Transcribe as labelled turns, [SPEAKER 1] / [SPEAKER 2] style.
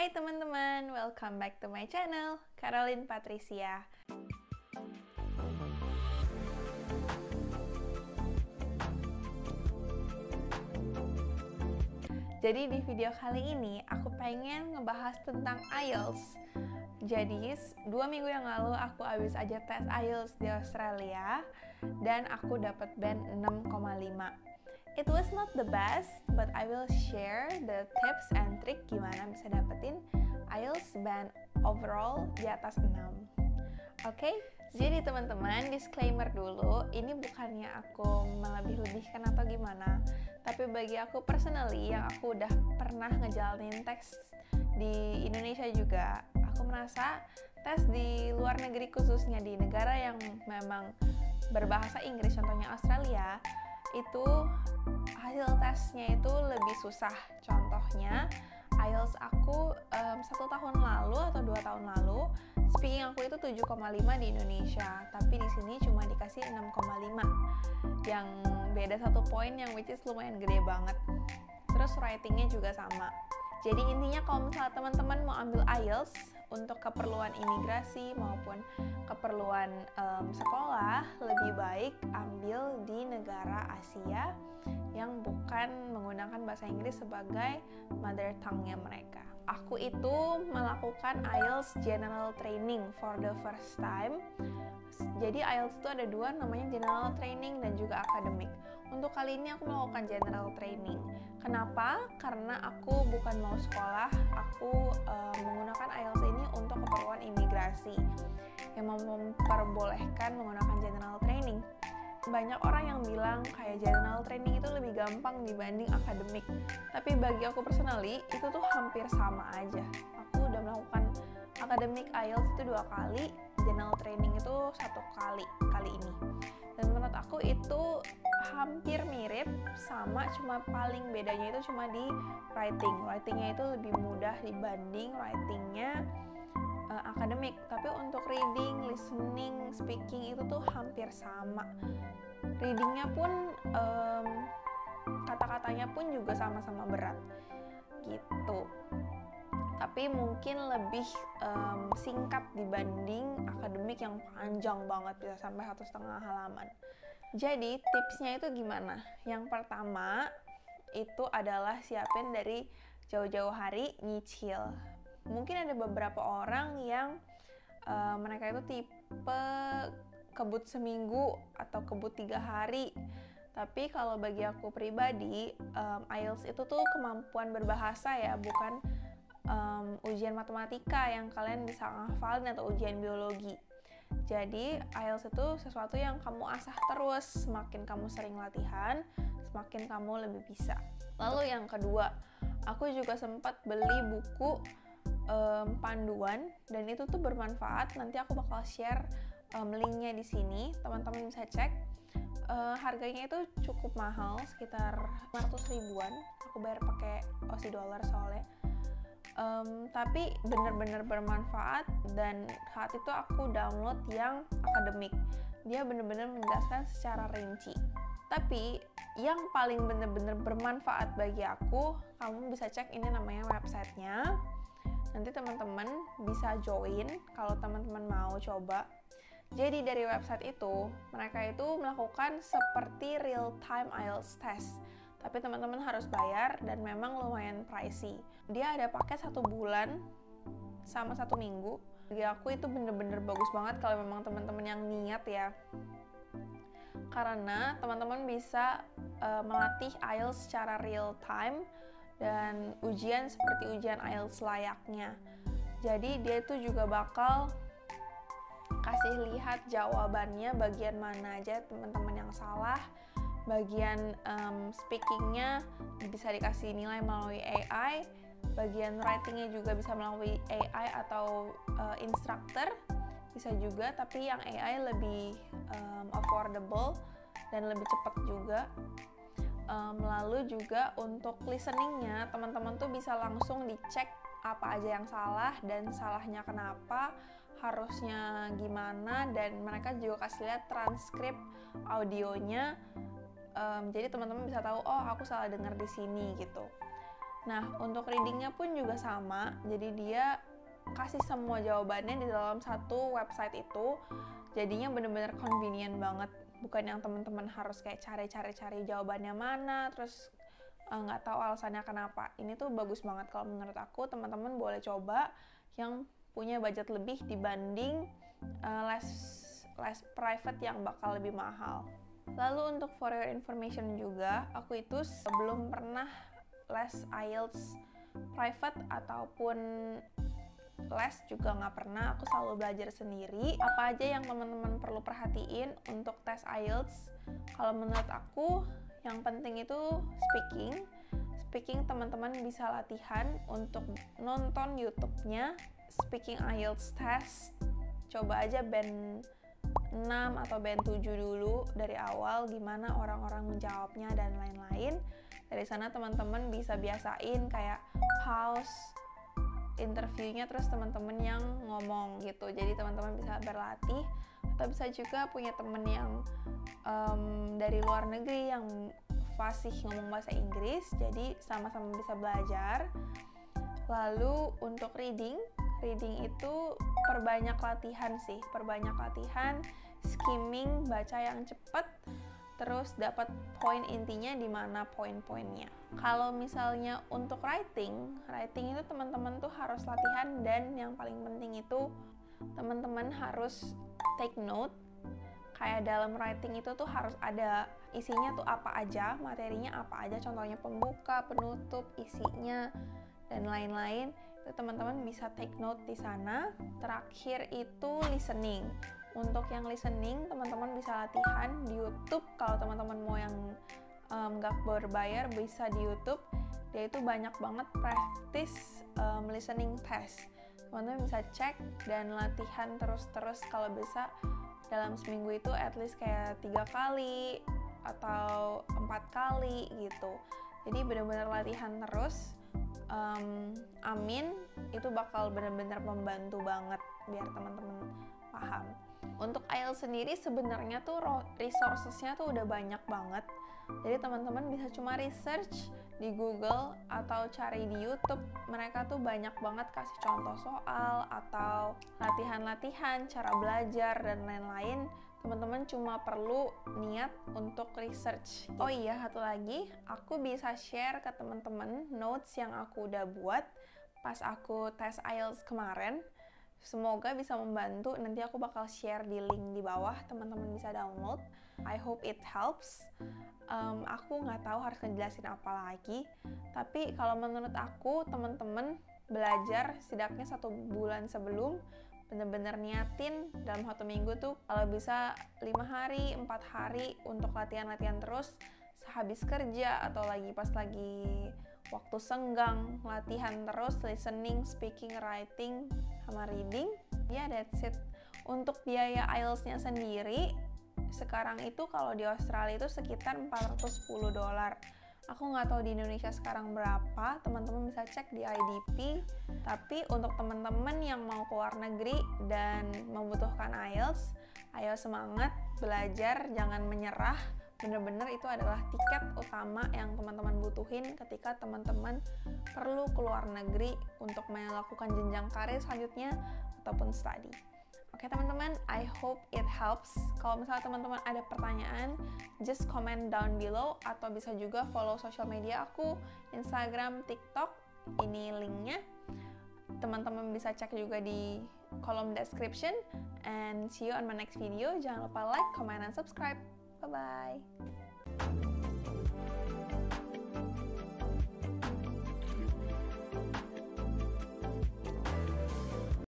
[SPEAKER 1] Hai teman-teman, welcome back to my channel, Caroline Patricia. Jadi di video kali ini aku pengen ngebahas tentang IELTS. Jadi 2 minggu yang lalu aku habis aja tes IELTS di Australia dan aku dapat band 6,5. It was not the best, but I will share the tips and trick gimana bisa dapetin IELTS band overall di atas 6. Oke, jadi teman-teman, disclaimer dulu, ini bukannya aku melebih-lebihkan atau gimana, tapi bagi aku personally yang aku udah pernah ngejalanin tes di Indonesia juga, aku merasa tes di luar negeri khususnya di negara yang memang berbahasa Inggris, contohnya Australia, itu hasil tesnya itu lebih susah. Contohnya IELTS aku 1 tahun lalu atau 2 tahun lalu speaking aku itu 7,5 di Indonesia, tapi di sini cuma dikasih 6,5, yang beda 1 poin, yang which is lumayan gede banget. Terus writingnya juga sama. Jadi intinya kalau misalnya teman-teman mau ambil IELTS untuk keperluan imigrasi maupun keperluan sekolah, lebih baik ambil di negara Asia yang bukan menggunakan bahasa Inggris sebagai mother tongue-nya mereka. Aku itu melakukan IELTS General Training for the first time. Jadi IELTS itu ada 2, namanya General Training dan juga Academic. Untuk kali ini aku melakukan General Training. Kenapa? Karena aku bukan mau sekolah, aku menggunakan IELTS ini untuk keperluan imigrasi yang memperbolehkan menggunakan General Training. Banyak orang yang bilang kayak General Training itu lebih gampang dibanding akademik, tapi bagi aku personally itu tuh hampir sama aja. Aku udah melakukan akademik IELTS itu 2 kali, General Training itu 1 kali ini, dan menurut aku itu hampir mirip sama, cuma paling bedanya itu cuma di writingnya itu lebih mudah dibanding writingnya akademik. Tapi untuk reading, listening, speaking itu tuh hampir sama. Readingnya pun kata-katanya pun juga sama-sama berat gitu, tapi mungkin lebih singkat dibanding akademik yang panjang banget, bisa sampai 1,5 halaman. Jadi tipsnya itu gimana? Yang pertama itu adalah siapin dari jauh-jauh hari nyicil. Mungkin ada beberapa orang yang mereka itu tipe kebut seminggu atau kebut 3 hari. Tapi kalau bagi aku pribadi, IELTS itu tuh kemampuan berbahasa ya, bukan ujian matematika yang kalian bisa ngafalin atau ujian biologi. Jadi IELTS itu sesuatu yang kamu asah terus. Semakin kamu sering latihan, semakin kamu lebih bisa. Lalu yang kedua, aku juga sempat beli buku panduan dan itu tuh bermanfaat. Nanti aku bakal share linknya di sini, teman-teman bisa cek. Harganya itu cukup mahal, sekitar 500 ribuan. Aku bayar pakai Aussie dollar soalnya. Tapi bener-bener bermanfaat, dan saat itu aku download yang akademik. Dia bener-bener menjelaskan secara rinci. Tapi yang paling bener-bener bermanfaat bagi aku, kamu bisa cek, ini namanya websitenya. Nanti teman-teman bisa join kalau teman-teman mau coba. Jadi dari website itu, mereka itu melakukan seperti real-time IELTS test. Tapi teman-teman harus bayar dan memang lumayan pricey. Dia ada paket 1 bulan sama 1 minggu. Bagi aku itu bener-bener bagus banget kalau memang teman-teman yang niat ya. Karena teman-teman bisa melatih IELTS secara real-time dan ujian seperti ujian IELTS layaknya. Jadi dia itu juga bakal kasih lihat jawabannya bagian mana aja teman-teman yang salah. Bagian speakingnya bisa dikasih nilai melalui AI. Bagian writingnya juga bisa melalui AI atau instructor. Bisa juga, tapi yang AI lebih affordable dan lebih cepat juga. Lalu juga untuk listeningnya, teman-teman tuh bisa langsung dicek apa aja yang salah dan salahnya kenapa, harusnya gimana, dan mereka juga kasih lihat transkrip audionya. Jadi teman-teman bisa tahu, oh aku salah dengar di sini gitu. Nah, untuk readingnya pun juga sama, jadi dia kasih semua jawabannya di dalam satu website itu, jadinya bener-bener convenient banget, bukan yang teman-teman harus kayak cari jawabannya mana, terus nggak tahu alasannya kenapa. Ini tuh bagus banget kalau menurut aku, teman-teman boleh coba yang punya budget lebih dibanding les private yang bakal lebih mahal. Lalu untuk for your information juga, aku itu belum pernah les IELTS private ataupun les juga nggak pernah. Aku selalu belajar sendiri. Apa aja yang teman-teman perlu perhatiin untuk tes IELTS? Kalau menurut aku yang penting itu speaking teman-teman bisa latihan untuk nonton YouTube-nya Speaking IELTS Test. Coba aja band 6 atau band 7 dulu dari awal, gimana orang-orang menjawabnya dan lain-lain. Dari sana teman-teman bisa biasain kayak pause interviewnya, terus teman-teman yang ngomong gitu. Jadi teman-teman bisa berlatih, atau bisa juga punya teman yang dari luar negeri yang fasih ngomong bahasa Inggris, jadi sama-sama bisa belajar. Lalu untuk reading itu perbanyak latihan, skimming, baca yang cepat, terus dapat poin intinya di mana poin-poinnya. Kalau misalnya untuk writing itu teman-teman tuh harus latihan, dan yang paling penting itu teman-teman harus take note. Kayak dalam writing itu tuh harus ada isinya tuh apa aja, materinya apa aja, contohnya pembuka, penutup, isinya, dan lain-lain. Itu teman-teman bisa take note di sana. Terakhir itu listening. Untuk yang listening, teman-teman bisa latihan di YouTube. Kalau teman-teman mau yang nggak berbayar, bisa di YouTube. Dia itu banyak banget practice listening test. Teman-teman bisa cek dan latihan terus-terus. Kalau bisa dalam seminggu itu at least kayak 3 kali atau 4 kali gitu. Jadi benar-benar latihan terus. Amin, itu bakal benar-benar membantu banget biar teman-teman paham. Untuk IELTS sendiri sebenarnya tuh resources-nya tuh udah banyak banget. Jadi teman-teman bisa cuma research di Google atau cari di YouTube. Mereka tuh banyak banget kasih contoh soal atau latihan-latihan, cara belajar dan lain-lain. Teman-teman cuma perlu niat untuk research. Oh iya, satu lagi, aku bisa share ke teman-teman notes yang aku udah buat pas aku tes IELTS kemarin. Semoga bisa membantu. Nanti aku bakal share di link di bawah, teman-teman bisa download. I hope it helps. Aku nggak tahu harus ngejelasin apa lagi, tapi kalau menurut aku, teman-teman belajar setidaknya 1 bulan sebelum, bener-bener niatin dalam 1 minggu tuh kalau bisa 5 hari, 4 hari untuk latihan-latihan terus, sehabis kerja atau pas lagi waktu senggang, latihan terus, listening, speaking, writing, sama reading. Ya, that's it. Untuk biaya IELTS-nya sendiri, sekarang itu kalau di Australia itu sekitar $410. Aku nggak tahu di Indonesia sekarang berapa, teman-teman bisa cek di IDP. Tapi untuk teman-teman yang mau ke luar negeri dan membutuhkan IELTS, ayo semangat, belajar, jangan menyerah. Bener-bener itu adalah tiket utama yang teman-teman butuhin ketika teman-teman perlu ke luar negeri untuk melakukan jenjang karir selanjutnya ataupun study. Oke teman-teman, I hope it helps. Kalau misalnya teman-teman ada pertanyaan, just comment down below, atau bisa juga follow social media aku, Instagram, TikTok, ini linknya. Teman-teman bisa cek juga di kolom description, and see you on my next video. Jangan lupa like, comment, and subscribe. Bye-bye.